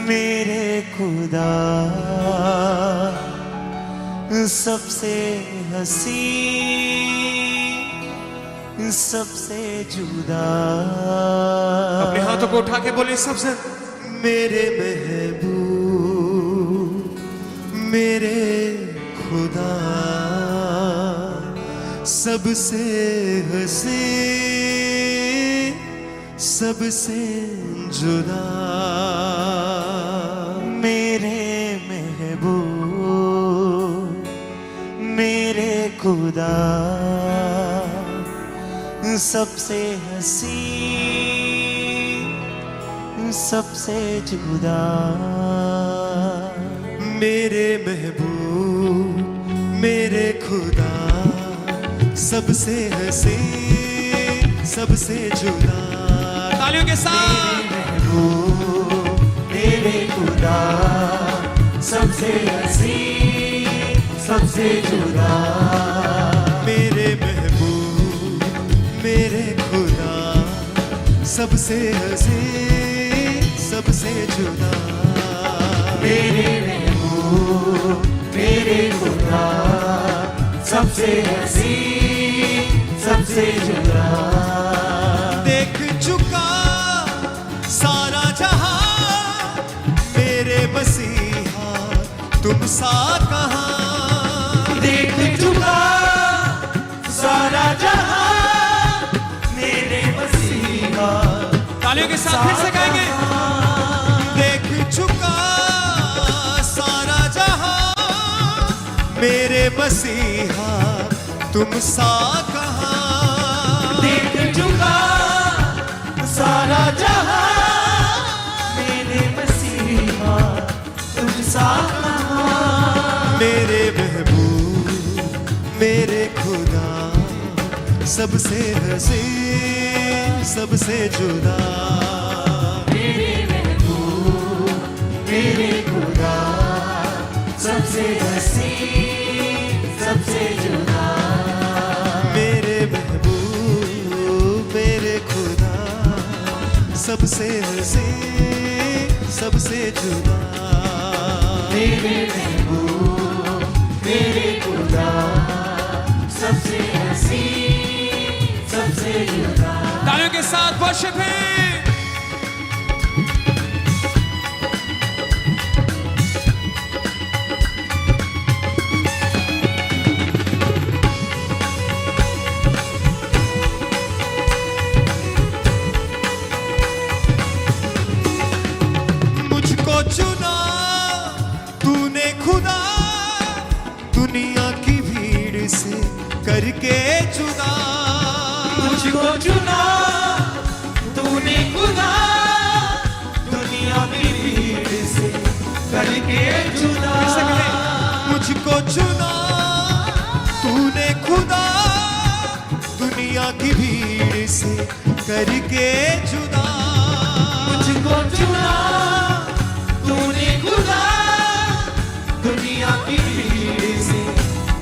मेरे खुदा सबसे हंसी सबसे जुदा। अपने हाथों को उठा के बोले सबसे। मेरे महबूब मेरे खुदा सबसे हंसी सबसे जुदा। मेरे महबूब मेरे खुदा सबसे हंसी सबसे जुदा। मेरे महबूब मेरे खुदा सबसे हंसी सबसे जुदा। तालियों के साथ। मेरे खुदा सबसे हंसी सबसे जुदा। मेरे महबूब मेरे खुदा सबसे हंसी सबसे जुदा। मेरे महबूब मेरे खुदा सबसे हंसी सबसे जुदा। देख चुका सारा जहां मेरे मसीहा तुम सा कहां। देख चुका सारा जहां मेरे मसीहा। तालियों के साथ फिर से गाएंगे। देख चुका सारा जहां मेरे मसीहा तुम सा कहां। देख चुका सारा जहां मेरे मसीहा तुम सा कहां। मेरे महबूब मेरे खुदा सबसे हंसी सबसे जुदा। मेरे महबूब मेरे खुदा सबसे हंसी सबसे जुदा। मेरे महबूब मेरे खुदा सबसे हंसी सबसे जुदा। मेरे महबूब मेरे खुदा सबसे हंसी सबसे जुदा। तालियों के साथ वर्शिप है। मुझको चुना तूने खुदा दुनिया की भीड़ से करके जुदा। मुझको चुना तूने खुदा दुनिया की भीड़ से करके जुदा। मुझको चुना तूने खुदा दुनिया की भीड़ से करके जुदा। मुझको चुना तूने खुदा दुनिया की भीड़ से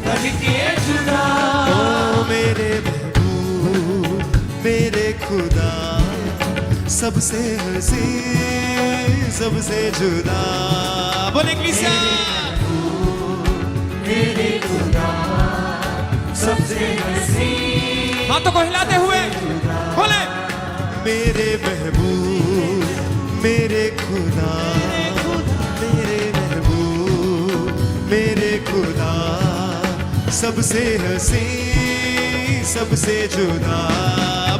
करके जुदा। ओ मेरे महबूब मेरे खुदा सबसे हंसी सबसे जुदा। बोले क्रिस्टिया। मेरे खुदा सबसे हंसी। हाथों को हिलाते हुए बोले। मेरे महबूब मेरे खुदा मेरे महबूब मेरे खुदा सबसे हंसी सबसे जुदा।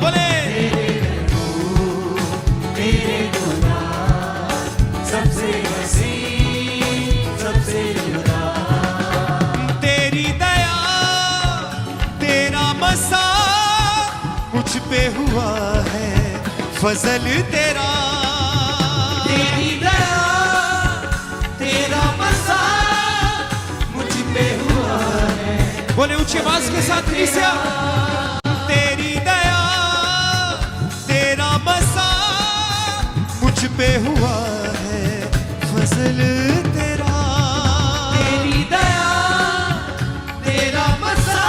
बोले। मेरे महबूब मेरे खुदा सबसे हंसी सबसे जुदा। तेरी दया तेरा मसा मुझ पे हुआ है फजल तेरा। तेरी दया तेरा मसा मुझ पे हुआ है। बोले ऊंची आवाज के साथ क्रिस्टिया। तेरी दया तेरा मसा मुझ पे हुआ है फजल तेरा। तेरी दया तेरा मसा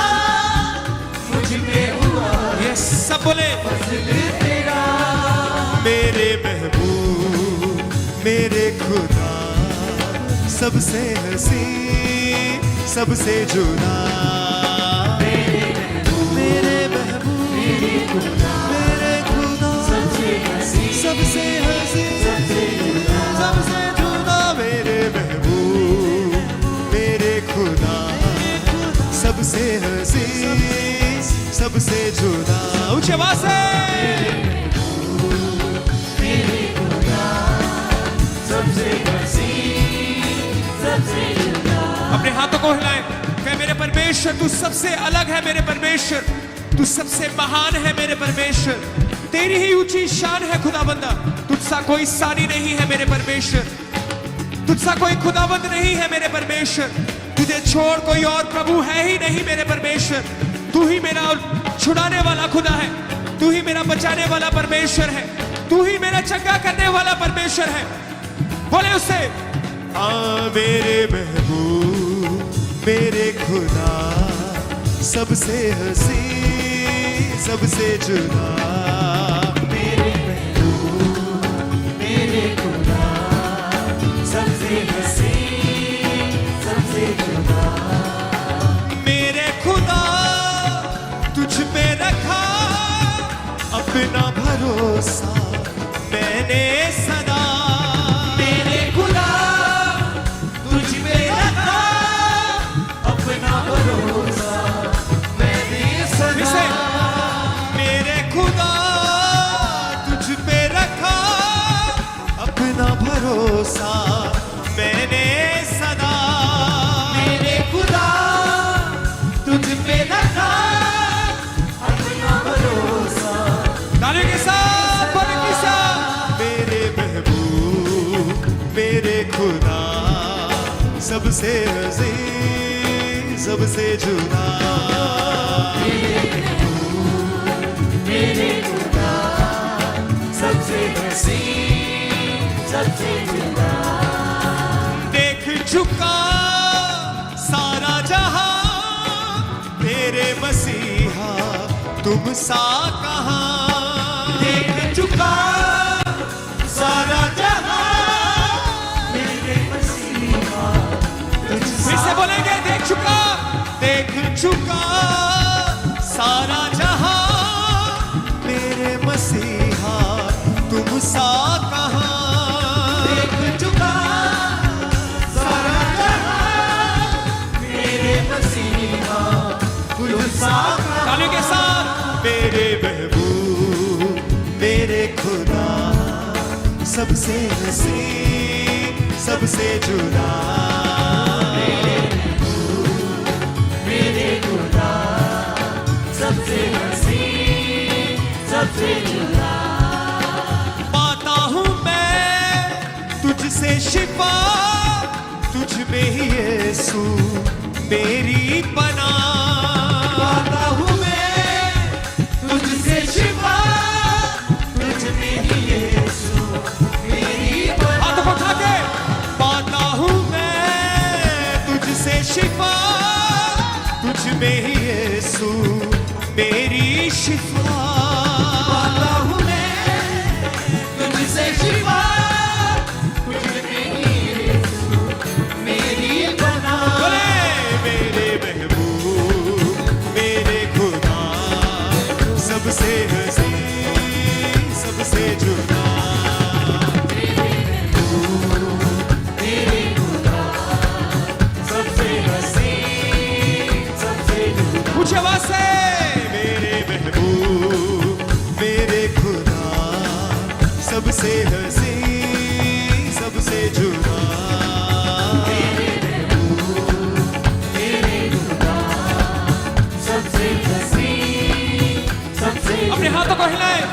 मुझ पे हुआ है। सब बोले। फजल तेरा। मेरे महबूब मेरे खुदा सबसे हंसी सबसे जुदा मेरे महबूब मेरे खुदा सबसे हंसी सबसे जुदा मेरे महबूब मेरे खुदा सबसे हंसी सबसे जुदा ऊंची आवाज से अपने हाथों को हिलाएं कहे मेरे परमेश्वर तू सबसे अलग है मेरे परमेश्वर तू सबसे महान है मेरे परमेश्वर तेरी ही ऊंची शान है खुदाबंदा तुझसा कोई सानी नहीं है मेरे परमेश्वर तुझसा कोई खुदाबंद नहीं है मेरे परमेश्वर तुझे छोड़ कोई और प्रभु है ही नहीं मेरे परमेश्वर तू ही मेरा छुड़ाने वाला खुदा है तू ही मेरा बचाने वाला परमेश्वर है तू ही मेरा चंगा करने वाला परमेश्वर है बोले उससे मेरे महबूब मेरे खुदा सबसे हंसी सबसे जुदा मेरे महबूब मेरे खुदा सबसे हंसी सबसे जुदा मेरे खुदा तुझ पे रखा अपना भरोसा मैंने सदा मेरे खुदा तुझ पे रखा अपना भरोसा मैंने सदा मेरे खुदा तुझ पे रखा अपना भरोसा मैंने सदा मेरे खुदा तुझ पे रखा अपना भरोसा ताली के साथ बोले के साथ मेरे महबूब मेरे खुदा सबसे हंसी सबसे जुदा मेरे खुदा सबसे हंसी सबसे जुदा देख चुका सारा जहां तेरे मसीहा तुम सा कहां देख चुका सारा जहां मेरे मसीहा फिर से बोलेंगे देख चुका सारा जहां मेरे मसीहा तुम सा कहां देख चुका सारा जहां मेरे मसीहा तुम सा कहां ताली के साथ मेरे महबूब मेरे खुदा सबसे हंसी सबसे जुदा मेरे खुदा सबसे हंसी सबसे जुदा पाता हूँ मैं तुझसे शिफा तुझ में ही यीशु मेरी पनाह पाता हूँ मैं तुझसे शिफा तुझ में ही यीशु मेरी पनाह हाथ उठा के पाता हूँ मैं तुझसे शिफा तुझ में ही यीशु मेरी शिफा पाता हूँ मैं तुझसे शिफा तुझ में ही यीशु मेरी पनाह बोले मेरे महबूब मेरे खुदा सबसे हंसी सबसे जुदा मेरे महबूब मेरे खुदा सबसे हंसी कुछ आवाज से मेरे महबूब मेरे खुदा सबसे हंसी सबसे जुदा मेरे महबूब मेरे खुदा सबसे हंसी सबसे अपने हाथों को हिलाएं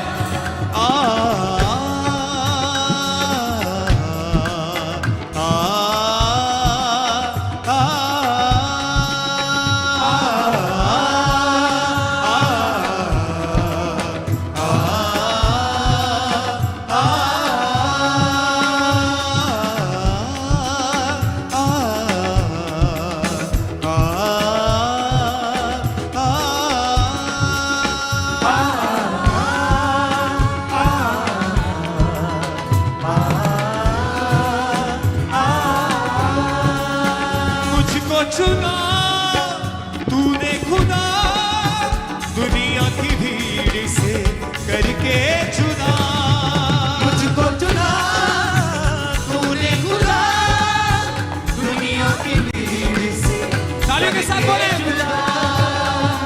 चुना तूने खुदा दुनिया की भीड़ से करके चुना मुझको चुना तूने खुदा दुनिया की भीड़ से तालियों के साथ बोले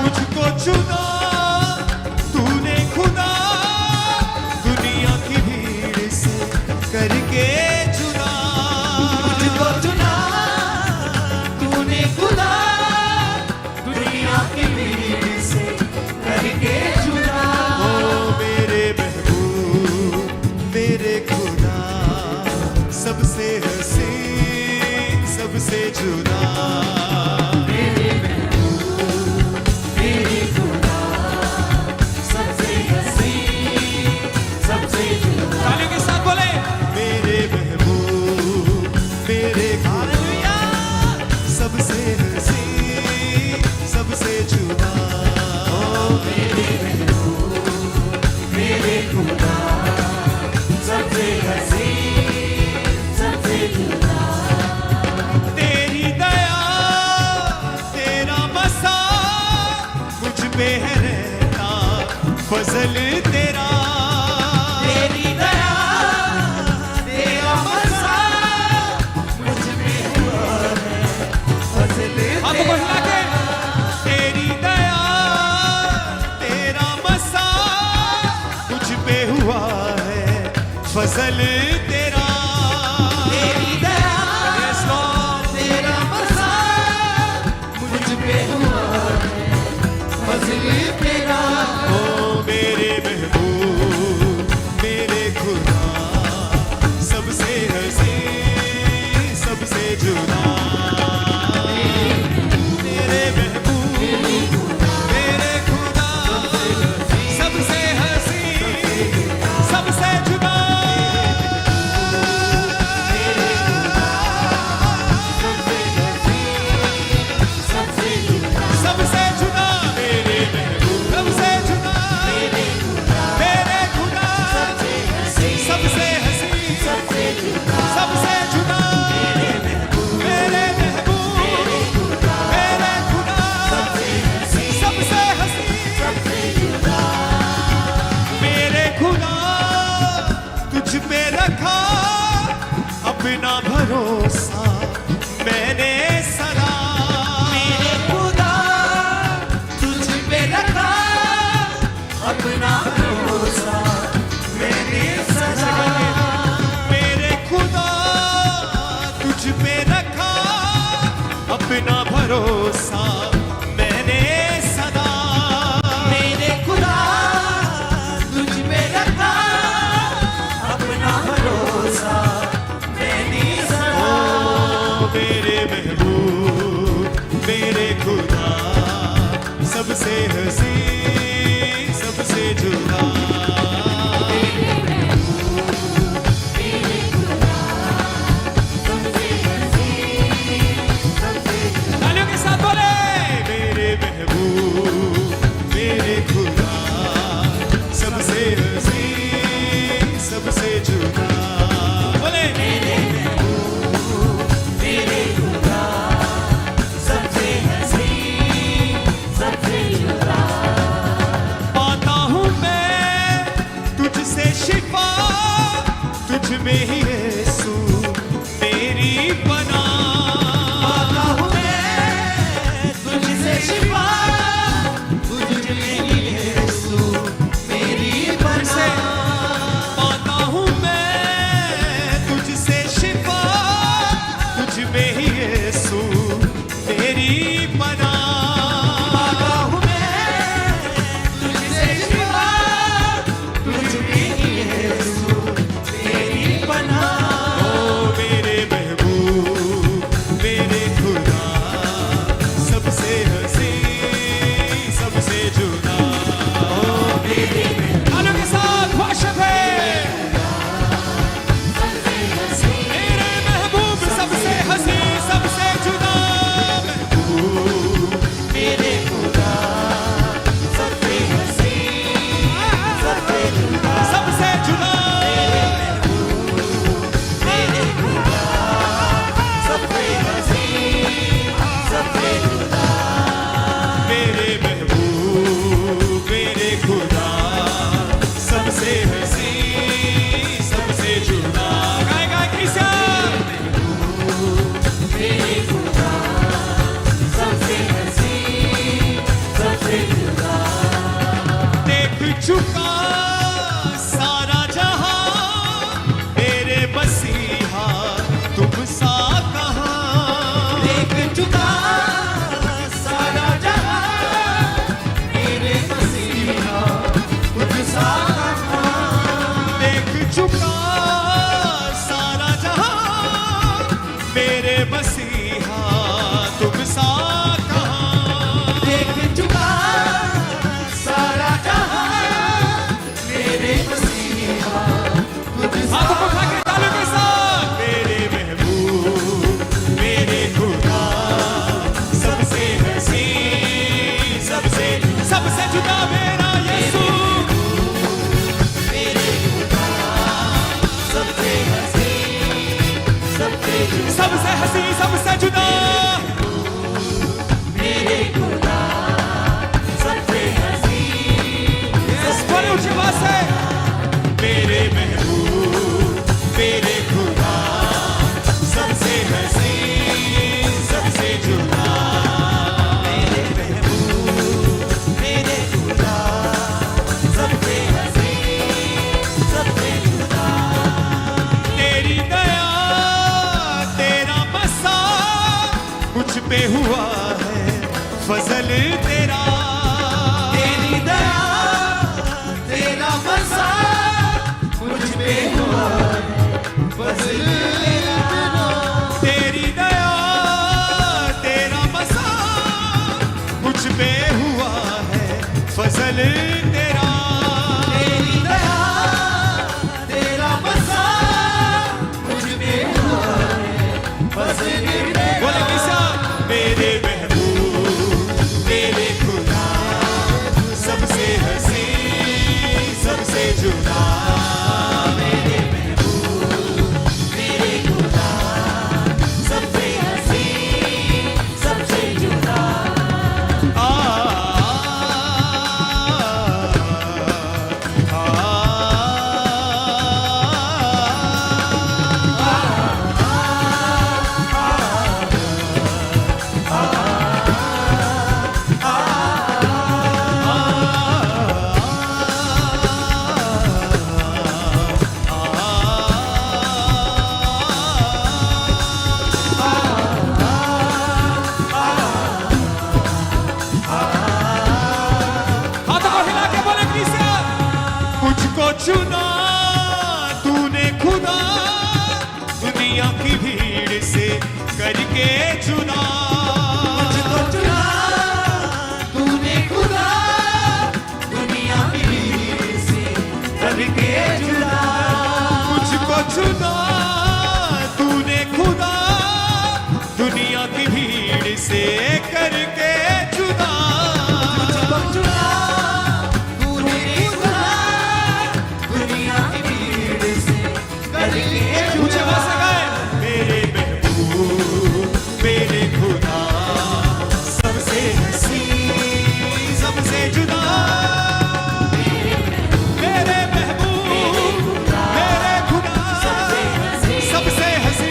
मुझको चुना तूने खुदा दुनिया की भीड़ से करके चुना मुझको चुना तूने खुदा दुनिया की भीड़ से करके चुना ओ मेरे महबूब मेरे खुदा सबसे हसीन सबसे जुदा मेरे महबूब मेरे खुदा सबसे हसीन सबसे जुदा तालियों के साथ बोले मेरे महबूब मेरे खुदा सबसे हसीन सबसे जुदा मेरे खुदा सबसे हसीन सबसे जुदा तेरी दया तेरा मसा मुझ पे है रहता फजल तेरा तेरी दया तेरा मसा मुझ में हुआ है फजल हाथों को हिला के तेरी दया तेरा मसा मुझ पे हुआ है फजल तेरा तेरी दया तेरा मसा मुझ पे हुआ है फजल तेरा ओ मेरे महबूब मेरे खुदा सबसे हसीन सबसे जुदा मेरे महबूब मेरे खुदा सबसे हसीन सबसे जुदा सबसे जुदा सबसे जुदा मेरे महबूब सबसे जुदा मेरे खुदा सबसे हसीन सबसे जुदा सबसे जुदा मेरे महबूब मेरे खुदा सबसे हसीन सबसे जुदा मेरे खुदा तुझ पे रखा अपना भरोसा मैंने सदा मेरे खुदा तुझ पे रखा अपना भरोसा मैंने सदा मेरे खुदा तुझ पे रखा अपना भरोसा मैंने सदा मेरे खुदा तुझ पे रखा अपना भरोसा मैंने सदा चुका सारा जहां मेरे मसीहा तुम सा कहां देख चुका सारा जहां मेरे मसीहा तुझ सा कहां देख चुका सारा जहां मेरे मसीहा तुम सा कहां देख चुका सारा जहां मेरे मसीहा तुझ सा हाथों को उठा के तालियों के साथ मेरे महबूब मेरे खुदा सबसे हसी सबसे जुदा मेरा यीशु मेरे खुदा सबसे हसी सबसे हसी सबसे जुदा मेरे खुदा सबसे हसी बोले ऊंची आवाज से मेरे महबूब मेरे खुदा सबसे हसी सबसे जुदा मेरे महबूब मेरे खुदा सबसे हसी सबसे जुदा तेरी दया तेरा मसा कुछ पे हुआ है फजल तेरा तेरी दया तेरा मसा मुझ पे हुआ फजल तेरा तेरी दया तेरा मसा कुछ पे हुआ है फजल तेरा तेरी दया तेरा मसा मुझ पे हुआ फजल तेरा बोले किसा मेरे महबूब मेरे खुदा सबसे हसी सबसे जुदा मेरे महबूब मेरे खुदा सबसे हसी सबसे जुदा आ, हाथों को हिला के बोले किसा मुझको चुना तूने खुदा दुनिया की भीड़ से करके चुना मुझको चुना तूने खुदा दुनिया की भीड़ से करके जुदा मुझको चुना तूने खुदा दुनिया की भीड़ से करके चुना मुझको चुना तूने खुदा दुनिया की भीड़ से करके मुझे जुदा बस गए मेरे महबूब मेरे खुदा सबसे हसी सबसे जुदा मेरे महबूब मेरे खुदा सबसे हसी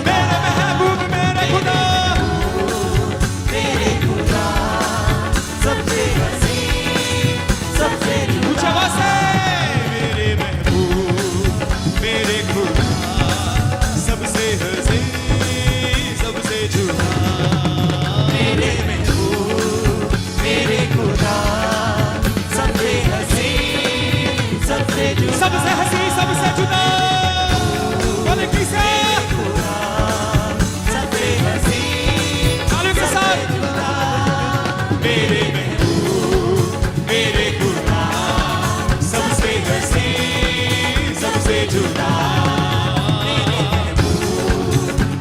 मेरे महबूब मेरे खुदा मेरे खुदा सबसे हसी सबसे मुझे आवाज से मेरे महबूब मेरे खुदा सबसे हसी सबसे जुदा मेरे महबूब मेरे खुदा सबसे हसी सबसे जुदा सबसे हसी सबसे जुदा बोले किसे सबसे हसी तालियों के साथ मेरे महबूब मेरे खुदा सबसे हसी सबसे जुदा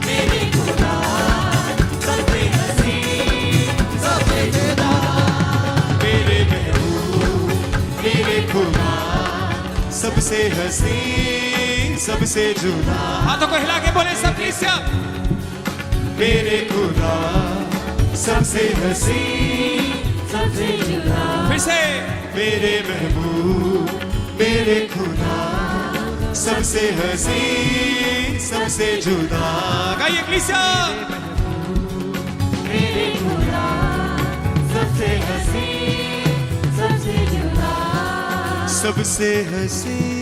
मेरे खुदा सबसे हसी सबसे जुदा मेरे महबूब मेरे खुदा सबसे हसी सबसे जुदा हाथों को हिला के बोले सब किसा मेरे खुदा सबसे हसी सबसे जुदा फिर से मेरे महबूब मेरे खुदा सबसे हसी सबसे जुदा गाइए किसा मेरे खुदा सबसे हसी सबसे जुदा सबसे हसी